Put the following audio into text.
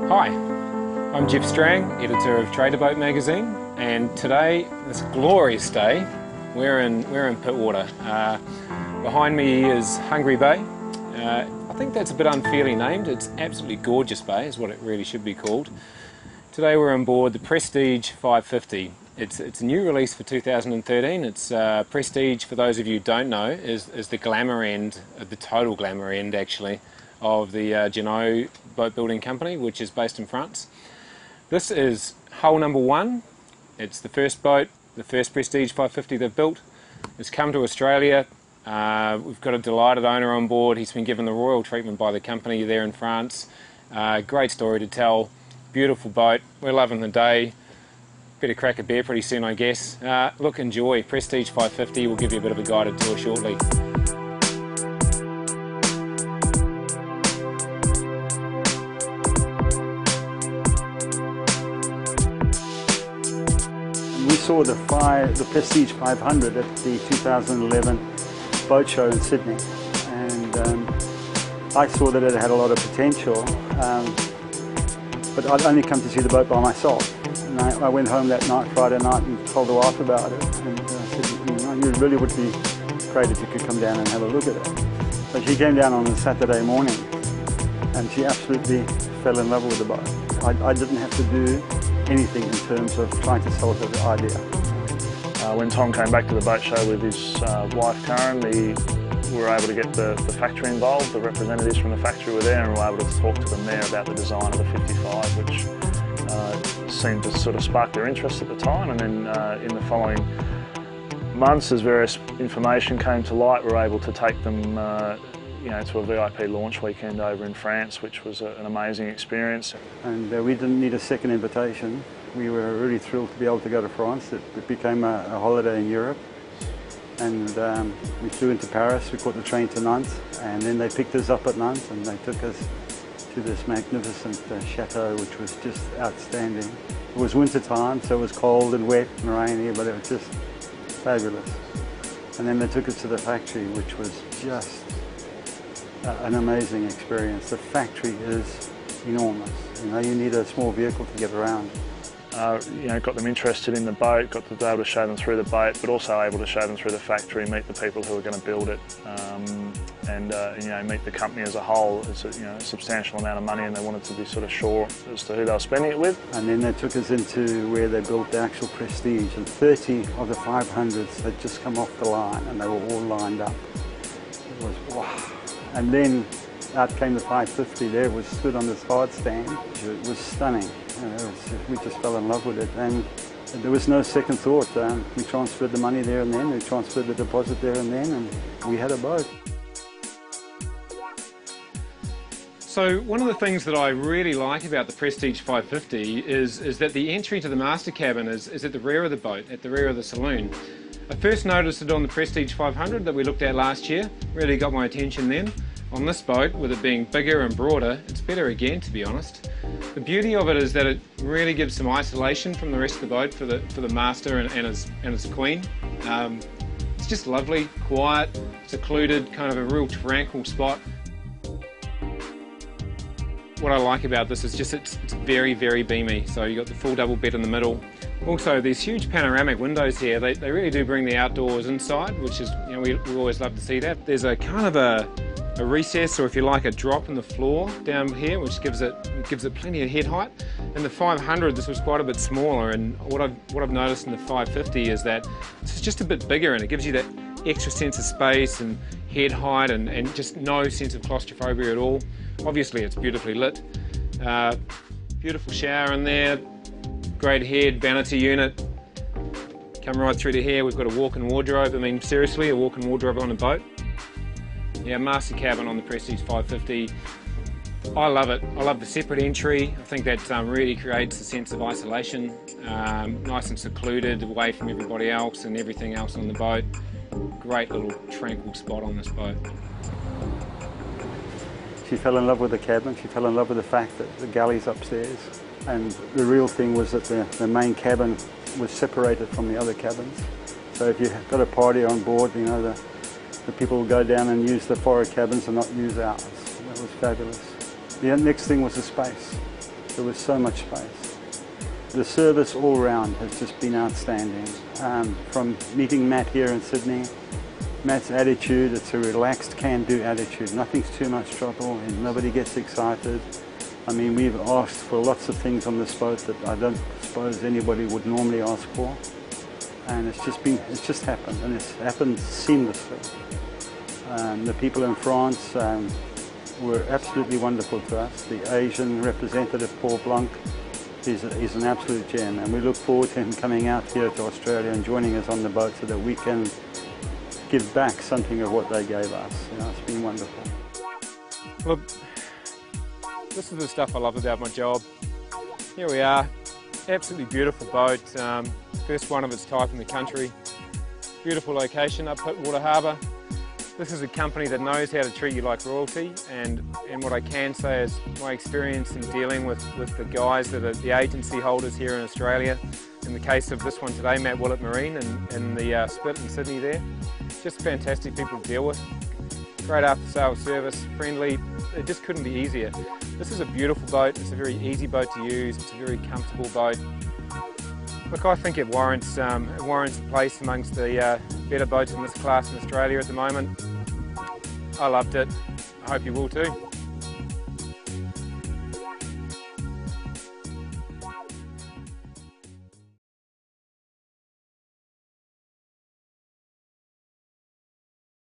Hi, I'm Jeff Strang, editor of Trader Boat magazine, and today, this glorious day, we're in Pittwater. Behind me is Hungry Bay. I think that's a bit unfairly named. It's absolutely gorgeous bay, is what it really should be called. Today we're on board the Prestige 550. It's a new release for 2013. It's Prestige, for those of you who don't know, is the glamour end, the total glamour end actually, of the Jeanneau boat building company, which is based in France. This is hull number one. It's the first boat, the first Prestige 550 they've built. It's come to Australia. We've got a delighted owner on board. He's been given the royal treatment by the company there in France. Great story to tell. Beautiful boat. We're loving the day. Better crack a beer pretty soon, I guess. Look, enjoy. Prestige 550. We'll give you a bit of a guided tour shortly. We saw the Prestige 500 at the 2011 boat show in Sydney, and I saw that it had a lot of potential, but I'd only come to see the boat by myself. And I went home that night, Friday night, and told the wife about it, and said, you really would be great if you could come down and have a look at it. So she came down on a Saturday morning, and she absolutely fell in love with the boat. I didn't have to do anything in terms of trying to sell her the idea. When Tom came back to the boat show with his wife Karen, we were able to get the factory involved. The representatives from the factory were there, and we were able to talk to them there about the design of the 55, which seemed to sort of spark their interest at the time. And then in the following months, as various information came to light, we were able to take them to a VIP launch weekend over in France, which was an amazing experience. And we didn't need a second invitation. We were really thrilled to be able to go to France. It became a holiday in Europe. And we flew into Paris, we caught the train to Nantes, and then they picked us up at Nantes and they took us to this magnificent chateau, which was just outstanding. It was winter time, so it was cold and wet and rainy, but it was just fabulous. And then they took us to the factory, which was just an amazing experience. The factory is enormous. You need a small vehicle to get around. Got them interested in the boat, got to be able to show them through the boat, but also able to show them through the factory, meet the people who are going to build it, and meet the company as a whole. It's a substantial amount of money, and they wanted to be sort of sure as to who they were spending it with. And then they took us into where they built the actual Prestige, and 30 of the 500s had just come off the line, and they were all lined up. It was wow. And then out came the 550 there, was stood on this hard stand. It was stunning. We just fell in love with it, and there was no second thought. We transferred the money there and then, we transferred the deposit there and then, and we had a boat. So one of the things that I really like about the Prestige 550 is that the entry to the master cabin is at the rear of the boat, at the rear of the saloon. I first noticed it on the Prestige 500 that we looked at last year, really got my attention then. On this boat, with it being bigger and broader, it's better again, to be honest. The beauty of it is that it really gives some isolation from the rest of the boat for the master and his queen. It's just lovely, quiet, secluded, kind of a real tranquil spot. What I like about this is just it's very, very beamy. So you've got the full double bed in the middle. Also, these huge panoramic windows here, they really do bring the outdoors inside, which is, we always love to see that. There's a kind of a recess, or if you like, a drop in the floor down here, which gives it plenty of head height. In the 500, this was quite a bit smaller, and what I've noticed in the 550 is that it's just a bit bigger, and it gives you that extra sense of space and head height, and just no sense of claustrophobia at all. Obviously, it's beautifully lit. Beautiful shower in there, great head, vanity unit. Come right through to here, we've got a walk-in wardrobe. I mean, seriously, a walk-in wardrobe on a boat. Yeah, master cabin on the Prestige 550. I love it. I love the separate entry. I think that really creates a sense of isolation. Nice and secluded, away from everybody else and everything else on the boat. Great little tranquil spot on this boat. She fell in love with the cabin. She fell in love with the fact that the galley's upstairs. And the real thing was that the main cabin was separated from the other cabins. So if you got a party on board, the people would go down and use the forward cabins and not use ours. That was fabulous. The next thing was the space. There was so much space. The service all round has just been outstanding. From meeting Matt here in Sydney, Matt's attitude, it's a relaxed can-do attitude. Nothing's too much trouble and nobody gets excited. I mean, we've asked for lots of things on this boat that I don't suppose anybody would normally ask for. And it's just happened, and it's happened seamlessly. The people in France were absolutely wonderful to us. The Asian representative, Paul Blanc, is an absolute gem, and we look forward to him coming out here to Australia and joining us on the boat so that we can give back something of what they gave us. You know, it's been wonderful. Look, this is the stuff I love about my job. Here we are, absolutely beautiful boat, first one of its type in the country. Beautiful location up Pittwater Harbour. This is a company that knows how to treat you like royalty, and what I can say is my experience in dealing with the guys that are the agency holders here in Australia. In the case of this one today, Matt Willett Marine and the Spit in Sydney there. Just fantastic people to deal with. Great after sales service, friendly, it just couldn't be easier. This is a beautiful boat, it's a very easy boat to use, it's a very comfortable boat. Look, I think it warrants a place amongst the better boats in this class in Australia at the moment. I loved it. I hope you will too.